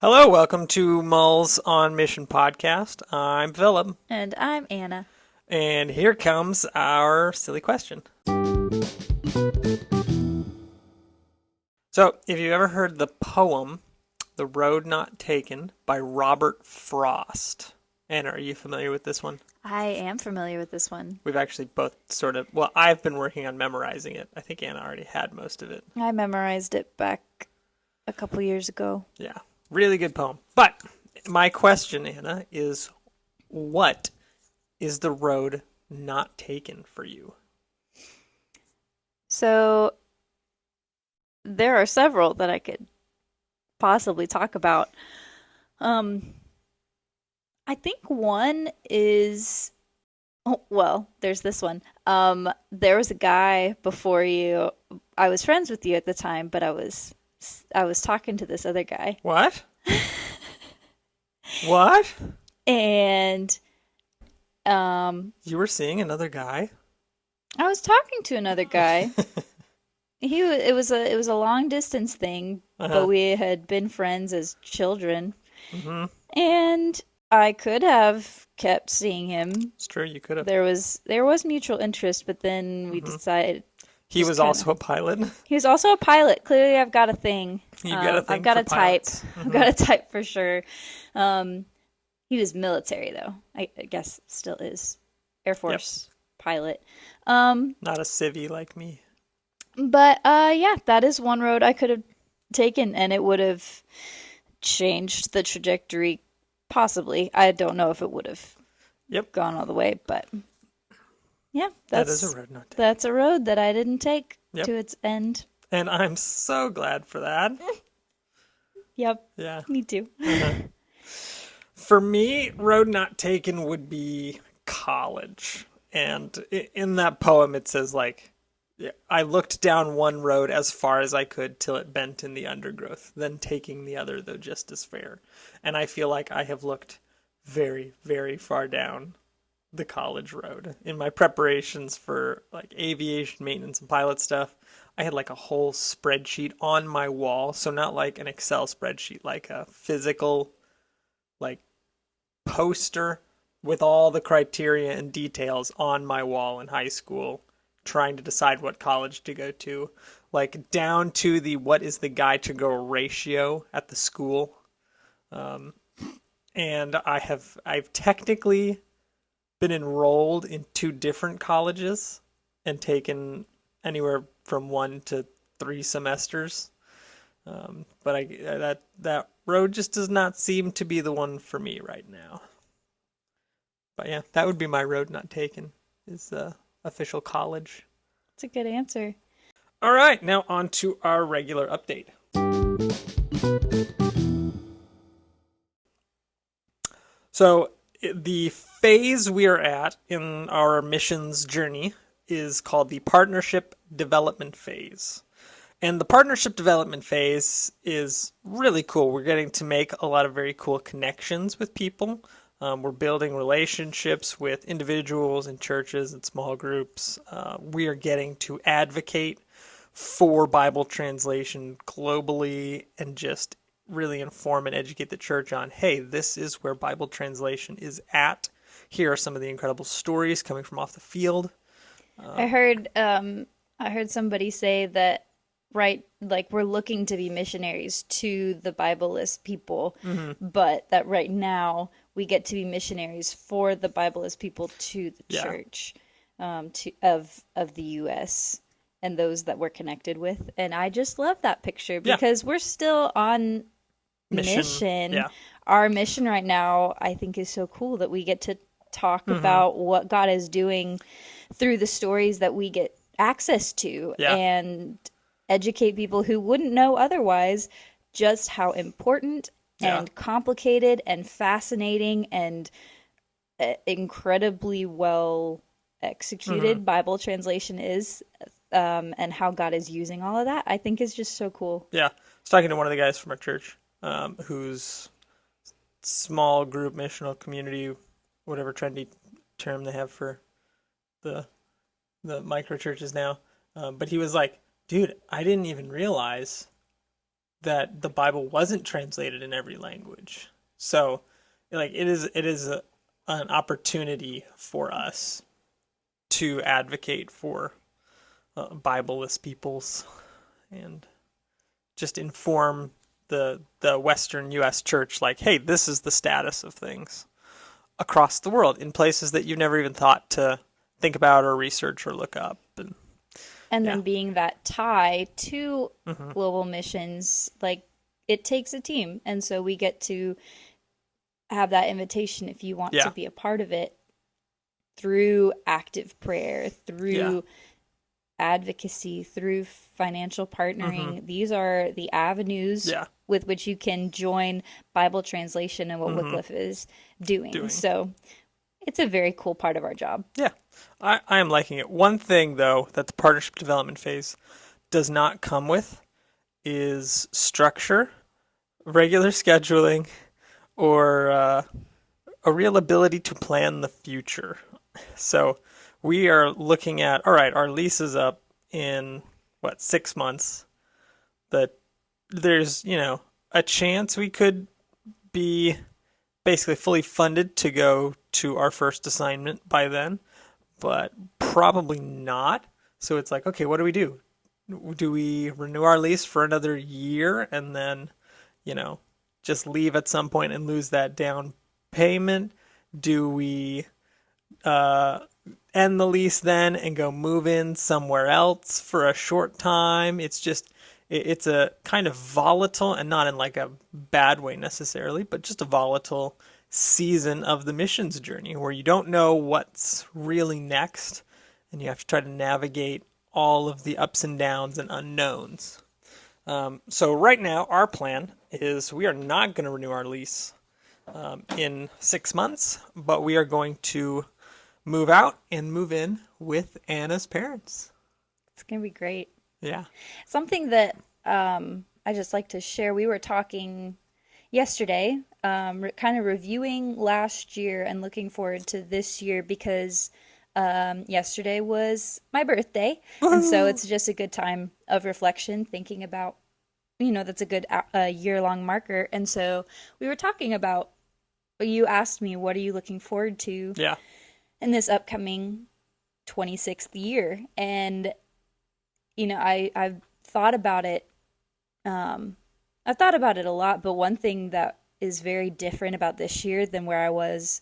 Hello, welcome to Mulls on Mission podcast. I'm Philip, And I'm Anna. and here comes our silly question. So, if you've ever heard the poem "The Road Not Taken" by Robert Frost, Anna, are you familiar with this one? I am familiar with this one. We've actually both well, I've been working on memorizing it. I think Anna already had most of it. I memorized it back a couple years ago. Yeah, really good poem. But my question, Anna, is what is the road not taken for you? So there are several that I could possibly talk about. I think one is, there's this one. There was a guy before you. I was friends with you at the time, but I was talking to this other guy. What? What? And You were seeing another guy? I was talking to another guy. It was a long distance thing, but we had been friends as children. Mm-hmm. And I could have kept seeing him. It's true, you could have. There was mutual interest, but then we decided He was also a pilot. he was also a pilot. Clearly, I've got a thing. You got a thing I've got for a type. pilots. I've got a type for sure. He was military though. I guess still is Air Force pilot. Not a civvy like me. But yeah, that is one road I could have taken, and it would have changed the trajectory. Possibly, I don't know if it would have gone all the way, but yeah, that is a road not taken. That's a road that I didn't take to its end. And I'm so glad for that. Yep. Yeah. Me too. For me, road not taken would be college. And in that poem, it says, like, I looked down one road as far as I could till it bent in the undergrowth, then taking the other, though just as fair. And I feel like I have looked very, very far down the college road. In my preparations for like aviation maintenance and pilot stuff, I had like a whole spreadsheet on my wall. So not like an Excel spreadsheet, like a physical like poster with all the criteria and details on my wall in high school, trying to decide what college to go to, like down to the what is the guy to girl ratio at the school. And I've technically been enrolled in 2 different colleges and taken anywhere from 1 to 3 semesters. But that road just does not seem to be the one for me right now. But yeah, that would be my road not taken, is official college. That's a good answer. All right, now on to our regular update. So the phase we are at in our missions journey is called the partnership development phase. And the partnership development phase is really cool. We're getting to make a lot of very cool connections with people. We're building relationships with individuals and churches and small groups. We are getting to advocate for Bible translation globally and just really inform and educate the church on, hey, this is where Bible translation is at. Here are some of the incredible stories coming from off the field. I heard somebody say that, right, like we're looking to be missionaries to the Bible-less people, but that right now we get to be missionaries for the Bible-less people to the church of the U.S. and those that we're connected with. And I just love that picture because we're still on mission. Yeah. Our mission right now, I think, is so cool that we get to talk about what God is doing through the stories that we get access to and educate people who wouldn't know otherwise just how important and complicated and fascinating and incredibly well executed Bible translation is, and how God is using all of that, I think is just so cool. Yeah. I was talking to one of the guys from our church, whose small group missional community, whatever trendy term they have for the micro churches now. But he was like, Dude, I didn't even realize that the Bible wasn't translated in every language. So, like, an opportunity for us to advocate for Bibleless peoples and just inform the Western U.S. church, like, hey, this is the status of things across the world in places that you've never even thought to think about or research or look up. And And yeah, then being that tie to hmm global missions, like it takes a team. And so we get to have that invitation if you want to yeah, be a part of it through active prayer, yeah, through advocacy, through financial hmm partnering. These are the avenues yeah, with which you can join Bible translation and what hmm Wycliffe is doing. doing. So it's a very cool part of our job. Yeah, I am liking it. One thing, though, that the partnership development phase does not come with is structure, regular scheduling, or a real ability to plan the future. So we are looking at, all right, our lease is up in what, 6 months? That there's, a chance we could be basically fully funded to go to our first assignment by then, but probably not. So it's like, okay, what do we do? Do we renew our lease for another year and then, you know, just leave at some point and lose that down payment? Do we uh, end the lease then and go move in somewhere else for a short time? It's a kind of volatile, and not in like a bad way necessarily, but just a volatile season of the missions journey where you don't know what's really next and you have to try to navigate all of the ups and downs and unknowns. So right now, our plan is we are not going to renew our lease in 6 months, but we are going to move out and move in with Anna's parents. It's going to be great. Yeah. Something that I just like to share. We were talking yesterday, kind of reviewing last year and looking forward to this year because yesterday was my birthday. And so Woo! it's just a good time of reflection, thinking about, that's a good year-long marker. And so we were talking about, you asked me, what are you looking forward to Yeah. in this upcoming 26th year? And, I've thought about it. I've thought about it a lot, but one thing that is very different about this year than where I was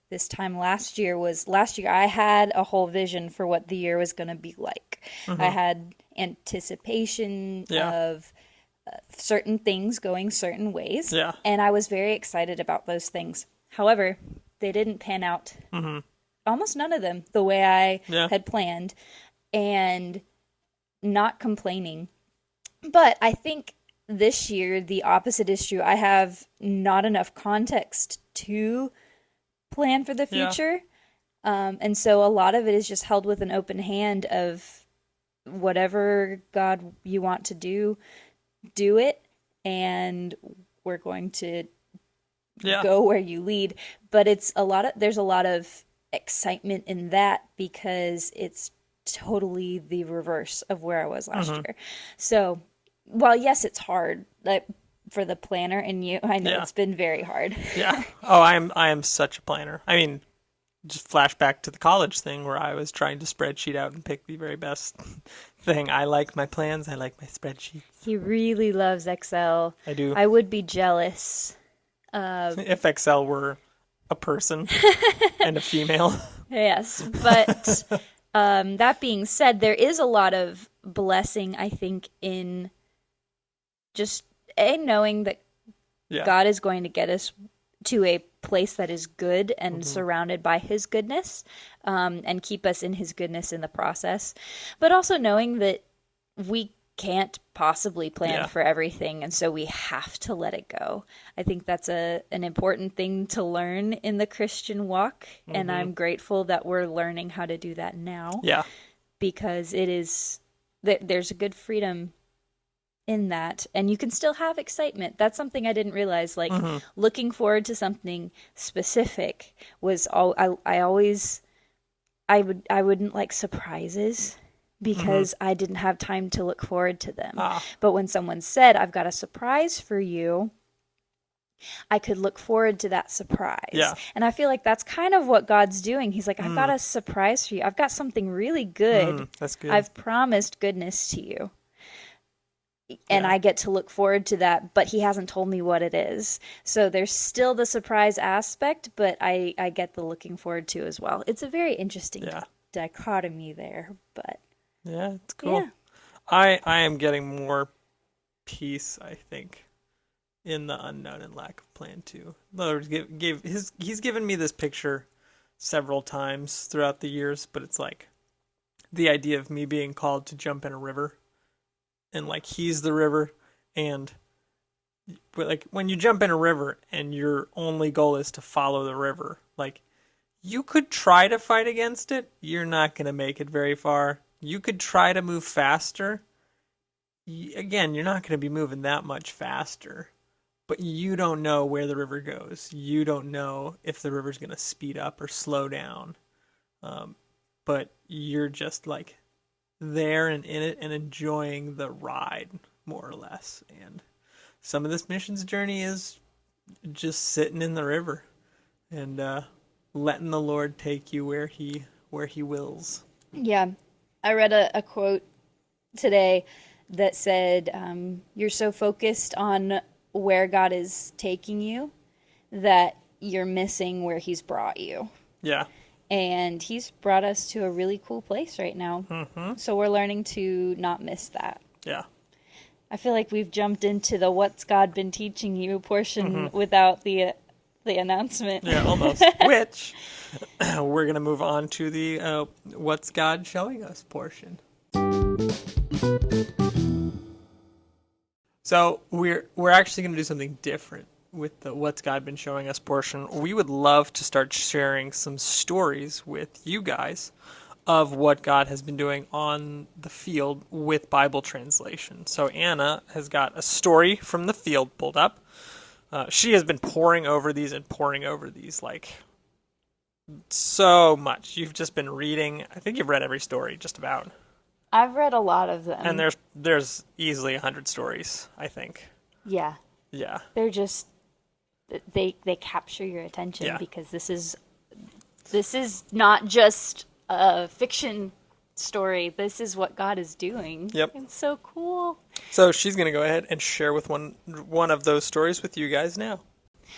this time last year was last year I had a whole vision for what the year was going to be like. I hmm had anticipation Yeah. of certain things going certain ways, Yeah. and I was very excited about those things. However, they didn't pan out, hmm almost none of them, the way I Yeah. had planned, and not complaining. But I think this year the opposite is true. I have not enough context to plan for the Yeah. future. And so a lot of it is just held with an open hand of whatever God you want to do it. And we're going to Yeah. go where you lead. But there's a lot of excitement in that because it's totally the reverse of where I was last hmm year. So while yes, it's hard, like for the planner and you, I know Yeah. it's been very hard. Yeah. Oh, I am such a planner. I mean, just flashback to the college thing where I was trying to spreadsheet out and pick the very best thing. I like my plans. I like my spreadsheets. He really loves Excel. I do. I would be jealous. Uh, If Excel were a person and a female. yes, but that being said, there is a lot of blessing, I think, in just knowing that Yeah. God is going to get us to a place that is good and hmm surrounded by His goodness, and keep us in His goodness in the process. But also knowing that we can't possibly plan Yeah. for everything, and so we have to let it go. I think that's an important thing to learn in the Christian walk, and hmm I'm grateful that we're learning how to do that now Yeah. because there's a good freedom in that, and you can still have excitement. That's something I didn't realize, like hmm looking forward to something specific was all I always I wouldn't like surprises, because I didn't have time to look forward to them. Ah, But when someone said, I've got a surprise for you, I could look forward to that surprise. yeah. And I feel like that's kind of what God's doing. He's like, I've got a surprise for you. I've got something really good. That's good. I've promised goodness to you. And Yeah. I get to look forward to that, but he hasn't told me what it is. So there's still the surprise aspect, but I get the looking forward to as well. It's a very interesting Yeah. dichotomy there, but Yeah, it's cool. yeah. I am getting more peace, I think, in the unknown and lack of plan too. The Lord he's given me this picture several times throughout the years, but it's like the idea of me being called to jump in a river, and like he's the river, and but like when you jump in a river and your only goal is to follow the river, like you could try to fight against it, you're not going to make it very far. You could try to move faster. Again, you're not going to be moving that much faster. But you don't know where the river goes. You don't know if the river's going to speed up or slow down. But you're just like there and in it and enjoying the ride, more or less. And some of this missions journey is just sitting in the river and letting the Lord take you where he wills. Yeah. I read a quote today that said, you're so focused on where God is taking you that you're missing where he's brought you. Yeah. And he's brought us to a really cool place right now. Mm-hmm. So we're learning to not miss that. Yeah. I feel like we've jumped into the what's God been teaching you portion without the announcement. Yeah, almost. Which we're going to move on to the what's God showing us portion. So we're actually going to do something different with the what's God been showing us portion. We would love to start sharing some stories with you guys of what God has been doing on the field with Bible translation. So Anna has got a story from the field pulled up. She has been poring over these like so much. You've just been reading. I think you've read every story just about. I've read a lot of them. And there's easily 100 stories, I think. Yeah. Yeah. They're just they capture your attention because this is not just a fiction story. This is what God is doing. Yep. It's so cool. So she's going to go ahead and share with one of those stories with you guys now.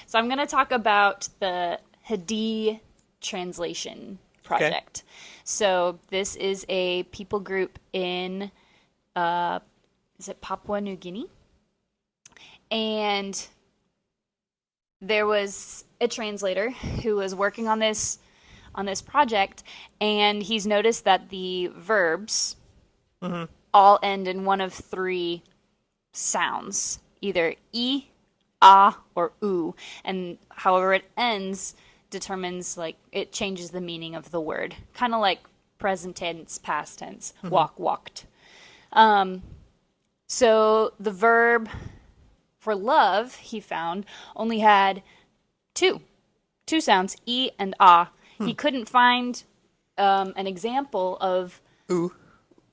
So I'm going to talk about the Hadi translation project. Okay. So this is a people group in, is it Papua New Guinea? And there was a translator who was working on this project, and he's noticed that the verbs all end in one of three sounds, either e, ah, or oo. And however it ends determines, like, it changes the meaning of the word. Kind of like present tense, past tense, walk, walked. So the verb for love, he found, only had two sounds, e and ah. He couldn't find an example of ooh.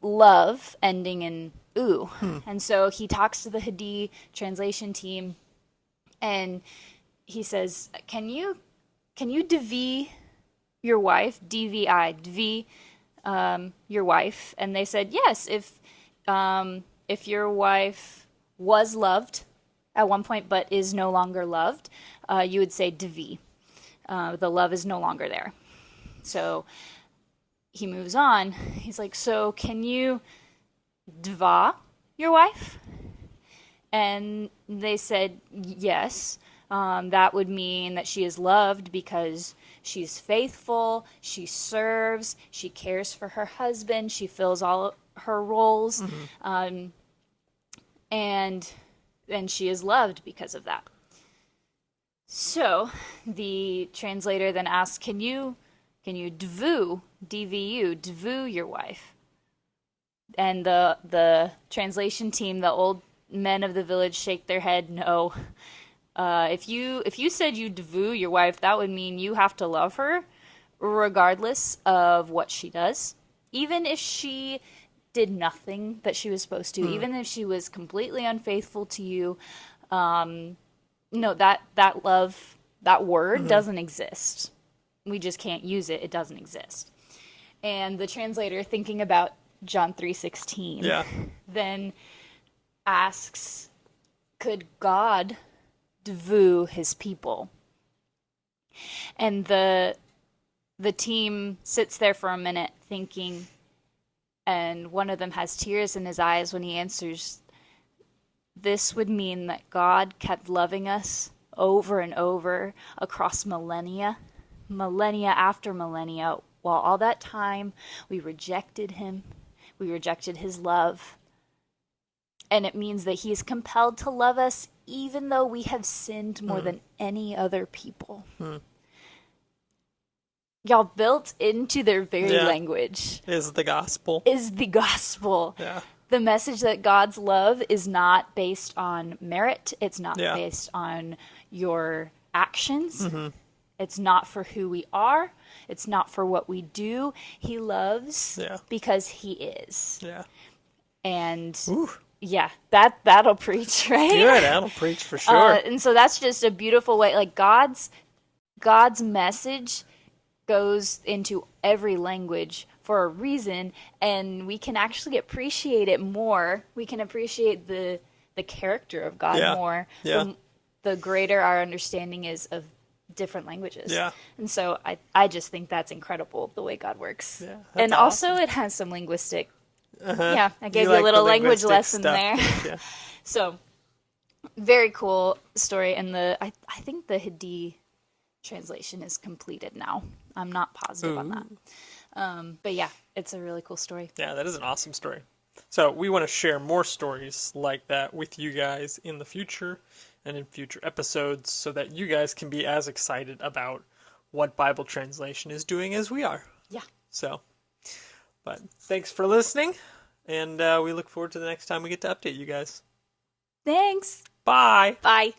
Love ending in ooh. And so he talks to the Hadi translation team, and he says, can you dvi your wife, dvi, your wife? And they said, yes, if your wife was loved at one point but is no longer loved, you would say dvi. The love is no longer there. So he moves on. He's like, so can you dva your wife? And they said, yes. That would mean that she is loved because she's faithful, she serves, she cares for her husband, she fills all her roles, and she is loved because of that. So the translator then asks, can you dvu your wife? And the translation team, the old men of the village, shake their head, no. If you said you dvu your wife, that would mean you have to love her regardless of what she does. Even if she did nothing that she was supposed to, even if she was completely unfaithful to you, no, that love, that word doesn't exist. We just can't use it. It doesn't exist. And the translator, thinking about John 3:16, then asks, could God voo his people? And the team sits there for a minute thinking, and one of them has tears in his eyes when he answers, this would mean that God kept loving us over and over across millennia, millennia after millennia, while all that time we rejected him, we rejected his love. And it means that he is compelled to love us even though we have sinned more than any other people. Y'all, built into their very language is the gospel. Yeah. The message that God's love is not based on merit. It's not based on your actions. It's not for who we are. It's not for what we do. He loves because he is. Yeah. And that'll preach, right? Good, that'll preach for sure. And so that's just a beautiful way. Like God's message goes into every language for a reason, and we can actually appreciate it more. We can appreciate the character of God more the greater our understanding is of different languages. Yeah. And so I just think that's incredible, the way God works. Yeah, and also it has some linguistic. Yeah, I gave you a little language lesson there. Yeah. So very cool story, and I think the Hadi translation is completed now. I'm not positive on that. But yeah, it's a really cool story. Yeah, that is an awesome story. So we want to share more stories like that with you guys in the future and in future episodes so that you guys can be as excited about what Bible translation is doing as we are. Yeah. So, but thanks for listening, and we look forward to the next time we get to update you guys. Thanks. Bye. Bye.